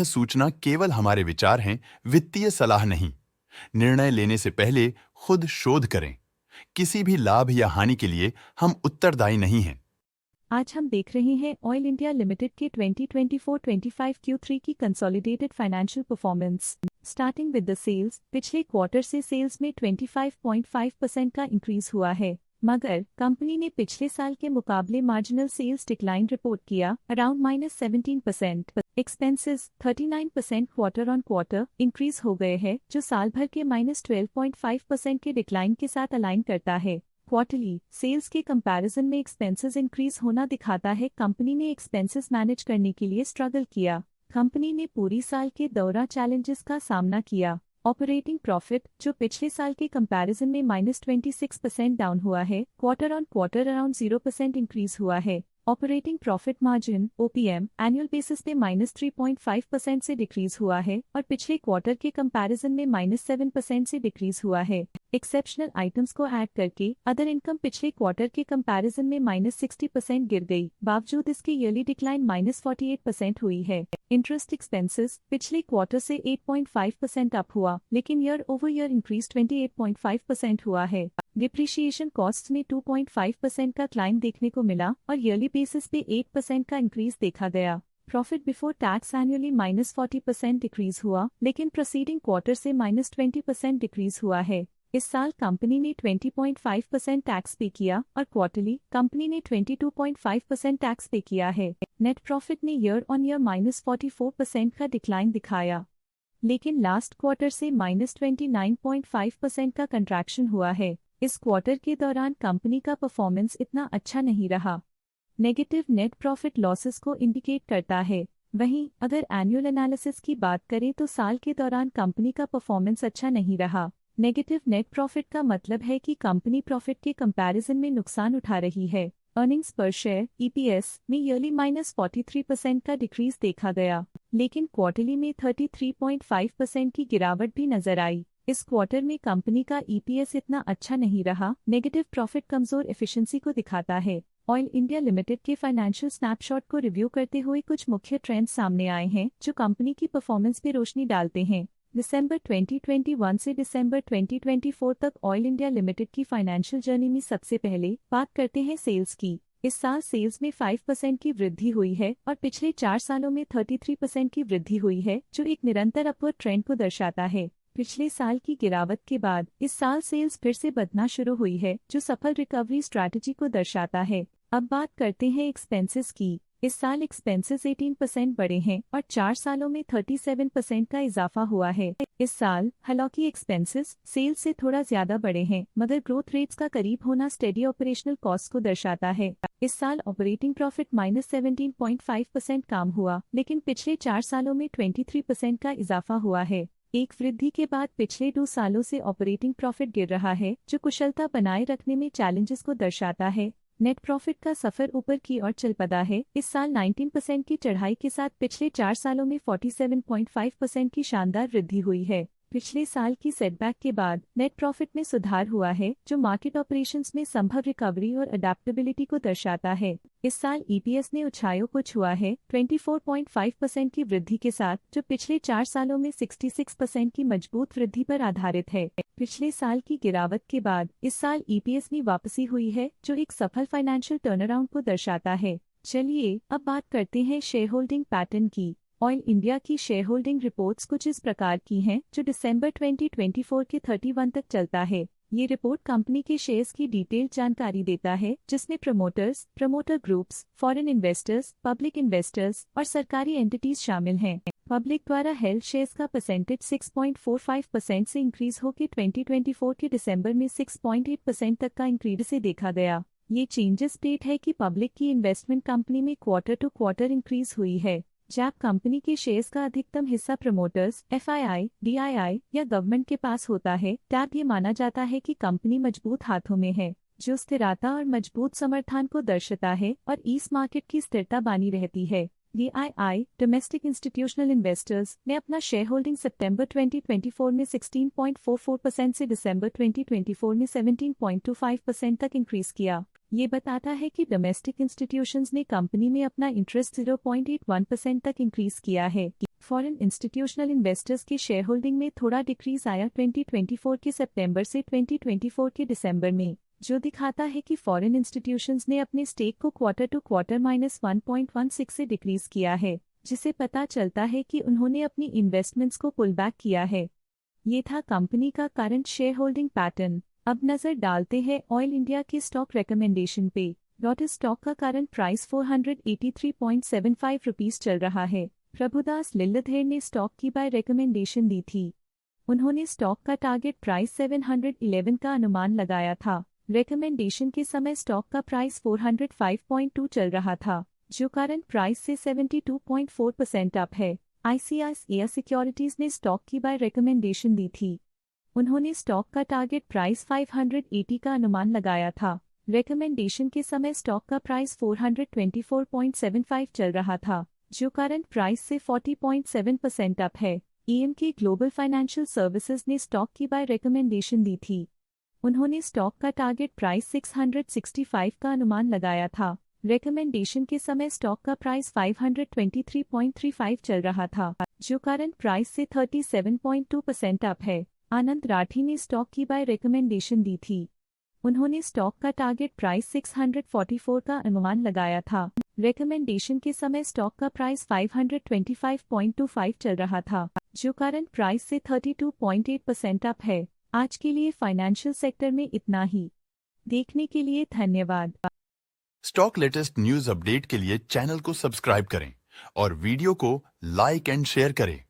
सूचना केवल हमारे विचार हैं, वित्तीय सलाह नहीं। निर्णय लेने से पहले खुद शोध करें। किसी भी लाभ या हानि के लिए हम उत्तरदायी नहीं हैं। आज हम देख रहे हैं ऑयल इंडिया लिमिटेड के 2024-25 Q3 की consolidated financial performance. Starting with the sales, पिछले क्वार्टर से सेल्स में 25.5% का इंक्रीज हुआ है, मगर कंपनी ने पिछले साल के मुकाबले मार्जिनल सेल्स डिक्लाइन रिपोर्ट किया, around -17%। Expenses 39% quarter on quarter increase हो गए हैं, जो साल भर के -12.5% के डिक्लाइन के साथ अलाइन करता है। क्वार्टरली सेल्स के कंपैरिजन में एक्सपेंसेस इंक्रीज होना दिखाता है कंपनी ने एक्सपेंसेस मैनेज करने के लिए स्ट्रगल किया। कंपनी ने पूरी साल के दौरान चैलेंजेस का सामना किया। ऑपरेटिंग प्रॉफिट, जो पिछले साल के कंपैरिजन में -26% डाउन हुआ है, quarter on quarter around 0% increase हुआ है। Operating profit margin OPM annual basis पे -3.5% से डिक्रीज हुआ है और पिछले क्वार्टर के कंपैरिजन में -7% से डिक्रीज हुआ है। एक्सेप्शनल आइटम्स को ऐड करके अदर इनकम पिछले क्वार्टर के कंपैरिजन में -60% गिर गई, बावजूद इसके ईयरली डिक्लाइन -48% हुई है। इंटरेस्ट एक्सपेंसेस पिछले क्वार्टर से 8.5% अप हुआ, लेकिन ईयर ओवर ईयर इंक्रीज 28.5% हुआ है। डिप्रिशिएशन कॉस्ट में 2.5% का क्लाइम देखने को मिला और ईयरली बेसिस पे 8% का इंक्रीज देखा गया। Profit before tax annually -40% decrease हुआ, लेकिन प्रोसीडिंग क्वार्टर से -20% डिक्रीज हुआ है। इस साल कंपनी ने 20.5% टैक्स पे किया और क्वार्टरली कंपनी ने 22.5% टैक्स पे किया है। नेट प्रॉफिट ने ईयर ऑन ईयर -44% का डिक्लाइन दिखाया, लेकिन लास्ट क्वार्टर से -29.5% का कंट्रैक्शन हुआ है। इस क्वार्टर के दौरान कंपनी का परफॉर्मेंस इतना अच्छा नहीं रहा। नेगेटिव नेट प्रॉफिट लॉसेस को इंडिकेट करता है। वहीं अगर एनुअल एनालिसिस की बात करें तो साल के दौरान कंपनी का परफॉर्मेंस अच्छा नहीं रहा। नेगेटिव नेट प्रॉफिट का मतलब है कि कंपनी प्रॉफिट के कंपैरिजन में नुकसान उठा रही है। अर्निंग्स पर शेयर EPS में ईयरली -43% का डिक्रीज देखा गया, लेकिन क्वार्टरली में 33.5% की गिरावट भी नजर आई। इस क्वार्टर में कंपनी का EPS इतना अच्छा नहीं रहा। नेगेटिव प्रॉफिट कमजोर एफिशिएंसी को दिखाता है। ऑयल इंडिया लिमिटेड के फाइनेंशियल स्नैपशॉट को रिव्यू करते हुए कुछ मुख्य ट्रेंड्स सामने आए हैं जो कंपनी की परफॉर्मेंस पे रोशनी डालते हैं। दिसंबर 2021 से दिसंबर 2024 तक ऑयल इंडिया लिमिटेड की फाइनेंशियल जर्नी में सबसे पहले बात करते हैं सेल्स की। इस साल सेल्स में 5% की वृद्धि हुई है और पिछले 4 सालों में 33% की वृद्धि हुई है, जो एक निरंतर अपवर्ड ट्रेंड को दर्शाता है। पिछले साल की गिरावट के बाद इस साल सेल्स फिर से बढ़ना शुरू हुई है, जो सफल रिकवरी स्ट्रैटेजी को दर्शाता है। अब बात करते हैं एक्सपेंसेस की। इस साल एक्सपेंसेस 18% बढ़े हैं और 4 सालों में 37% का इजाफा हुआ है। इस साल हालांकि एक्सपेंसेस सेल्स से थोड़ा ज्यादा बढ़े हैं, मगर ग्रोथ रेट्स का करीब होना स्टेडी ऑपरेशनल कॉस्ट को दर्शाता है। इस साल ऑपरेटिंग प्रॉफिट -17.5% कम हुआ, लेकिन पिछले 4 सालों में 23% का इजाफा हुआ है। एक वृद्धि के बाद पिछले 2 सालों से ऑपरेटिंग प्रॉफिट गिर रहा है, जो कुशलता बनाए रखने में चैलेंजेस को दर्शाता है। नेट प्रॉफिट का सफर ऊपर की ओर चल पड़ा है। इस साल 19% की चढ़ाई के साथ पिछले 4 सालों में 47.5% की शानदार वृद्धि हुई है। पिछले साल की सेटबैक के बाद नेट प्रॉफिट में सुधार हुआ है, जो मार्केट ऑपरेशंस में संभव रिकवरी और अडेप्टेबिलिटी को दर्शाता है। इस साल EPS ने ऊंचाइयों को छुआ है 24.5% की वृद्धि के साथ, जो पिछले 4 सालों में 66% की मजबूत वृद्धि पर आधारित है। पिछले साल की गिरावट के बाद इस साल EPS में वापसी हुई है, जो एक सफल फाइनेंशियल टर्नअराउंड को दर्शाता है। चलिए अब बात करते हैं शेयर होल्डिंग पैटर्न की। ऑयल इंडिया की शेयर होल्डिंग रिपोर्ट्स कुछ इस प्रकार की हैं, जो दिसंबर 2024 के 31 तक चलता है। ये रिपोर्ट कंपनी के शेयर्स की डिटेल्ड जानकारी देता है, जिसमें promoters, promoter groups, foreign investors, public investors और सरकारी एंटिटीज शामिल हैं। पब्लिक द्वारा हेल्ड शेयर्स का परसेंटेज 6.45% से इंक्रीज होकर 2024 के दिसंबर में 6.8% तक का इंक्रीज से देखा गया। ये चेंजेस स्टेट है कि पब्लिक की इन्वेस्टमेंट कंपनी में क्वार्टर टू क्वार्टर इंक्रीज हुई है। जब कंपनी के शेयर्स का अधिकतम हिस्सा प्रमोटर्स, FII, DII या गवर्नमेंट के पास होता है, तब ये माना जाता है कि कंपनी मजबूत हाथों में है, जो स्थिरता और मजबूत समर्थन को दर्शाता है और इस मार्केट की स्थिरता बनी रहती है। DII डोमेस्टिक इंस्टीट्यूशनल इन्वेस्टर्स ने अपना शेयर होल्डिंग सितंबर 2024 में 16.44% से दिसंबर 2024 में 17.25% तक इंक्रीज किया। ये बताता है कि डोमेस्टिक इंस्टीट्यूशंस ने कंपनी में अपना इंटरेस्ट 0.81% तक इंक्रीज किया है। फॉरेन इंस्टीट्यूशनल इन्वेस्टर्स के शेयर होल्डिंग में थोड़ा डिक्रीज आया 2024 के सितंबर से 2024 के दिसंबर में, जो दिखाता है कि फॉरेन इंस्टीट्यूशंस ने अपने स्टेक को क्वार्टर टू क्वार्टर -1.16 से डिक्रीज किया है, जिसे पता चलता है कि उन्होंने अपनी इन्वेस्टमेंट्स को पुल बैक किया है। ये था कंपनी का करंट शेयर होल्डिंग पैटर्न। अब नजर डालते हैं ऑयल इंडिया के स्टॉक रिकमेंडेशन पे। लॉटस स्टॉक का करंट प्राइस 483.75 रुपीस चल रहा है। प्रभुदास लिल्लाधर ने स्टॉक की बाय रिकमेंडेशन दी थी। उन्होंने स्टॉक का टारगेट प्राइस 711 का अनुमान लगाया था। रिकमेंडेशन के समय स्टॉक का प्राइस 405.2 चल रहा था, जो करंट प्राइस से 72.4% अप है। ICICI सिक्योरिटीज ने स्टॉक की बाय रिकमेंडेशन दी थी। उन्होंने स्टॉक का टारगेट प्राइस 580 का अनुमान लगाया था। रिकमेंडेशन के समय स्टॉक का प्राइस 424.75 चल रहा था, जो करंट प्राइस से 40.7% अप है। EMK ग्लोबल फाइनेंशियल सर्विसेज ने स्टॉक की बाय रिकमेंडेशन दी थी। उन्होंने स्टॉक का टारगेट प्राइस 665 का अनुमान लगाया था। रिकमेंडेशन के समय स्टॉक का प्राइस 523.35 चल रहा था, जो करंट प्राइस से 37.2% अप है। आनंद राठी ने स्टॉक की बाय रिकमेंडेशन दी थी। उन्होंने स्टॉक का टारगेट प्राइस 644 का अनुमान लगाया था। रिकमेंडेशन के समय स्टॉक का प्राइस 525.25 चल रहा था, जो करंट प्राइस से 32.8% अप है। आज के लिए फाइनेंशियल सेक्टर में इतना ही। देखने के लिए धन्यवाद। स्टॉक लेटेस्ट न्यूज अपडेट के लिए चैनल को सब्सक्राइब करें और वीडियो को लाइक एंड शेयर करें।